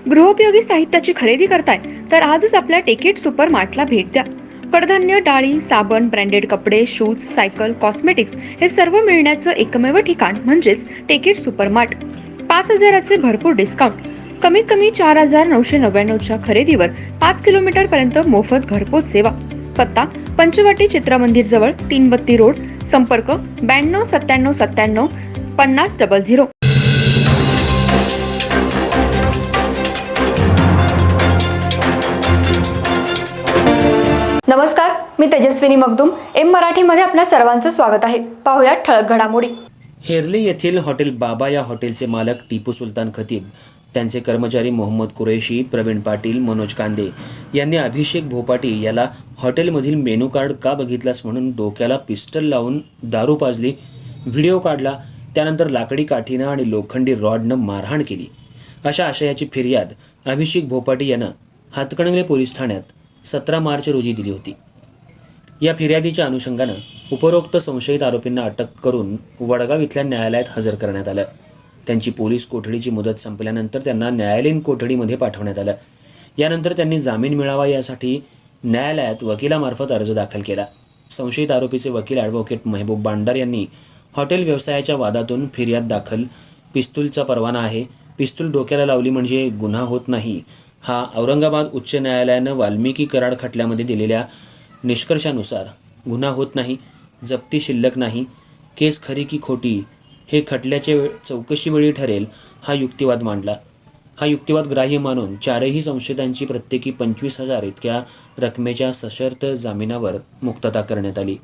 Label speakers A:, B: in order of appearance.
A: गृहोपयोगी साहित्याची खरेदी करताय तर आजच आपल्या टेकेट सुपर मार्टला भेट द्या. कडधान्य, डाळी, साबण, ब्रँडेड कपडे, शूज, सायकल, कॉस्मेटिक्स हे सर्व मिळण्याचं एकमेव ठिकाण म्हणजेच टेकेट सुपर मार्ट. 5,000चे भरपूर डिस्काउंट. कमीत कमी 4,999च्या खरेदीवर 5 किलोमीटर पर्यंत मोफत घरपोच सेवा. पत्ता पंचवटी चित्रमंदिर जवळ, 332 रोड. संपर्क 92 97 97 50 00. नमस्कार, मी तेजस्विनी मगदूम. एम मराठीमध्ये आपल्या सर्वांचं स्वागत आहे. पाहुयात ठळक घडामोडी.
B: हेरली येथील हॉटेल बाबा या हॉटेलचे मालक टिपू सुलतान खतीब, त्यांचे कर्मचारी मोहम्मद कुरेशी, प्रवीण पाटील, मनोज कांदे यांनी अभिषेक भोपाटी याला हॉटेलमधील मेनू कार्ड का बघितलास म्हणून डोक्याला पिस्टल लावून दारू पाजली, व्हिडिओ काढला, त्यानंतर लाकडी काठीनं आणि लोखंडी रॉडनं मारहाण केली, अशा आशयाची फिर्याद अभिषेक भोपाटी यानं हातकणंगले पोलीस ठाण्यात 17 मार्च रोजी दिली होती. या फिर्यादीच्या अनुषंगानं उपरोक्त संशयित आरोपींना अटक करून वडगाव इथल्या न्यायालयात हजर करण्यात आलं. त्यांची पोलीस कोठडीची मुदत संपल्यानंतर त्यांना न्यायालयीन कोठडीमध्ये पाठवण्यात आलं. यानंतर त्यांनी जामीन मिळावा यासाठी न्यायालयात वकिलामार्फत अर्ज दाखल केला. संशयित आरोपीचे वकील ॲडव्होकेट महबूब बांडार यांनी हॉटेल व्यवसायाच्या वादातून फिर्याद दाखल, पिस्तूलचा परवाना आहे, पिस्तूल डोक्याला लावली म्हणजे गुन्हा होत नाही, हा औरंगाबाद उच्च न्यायालयानं वाल्मिकी कराड खटल्यामध्ये दिलेल्या निष्कर्षानुसार गुन्हा होत नाही, जप्ती शिल्लक नाही, केस खरी की खोटी हे खटल्याच्या चौकशीवेळी ठरेल, हा युक्तिवाद मांडला. हा युक्तिवाद ग्राह्य मानून चारही संशयितांची प्रत्येकी 25,000 इतक्या रकमेच्या सशर्त जामिनावर मुक्तता करण्यात आली.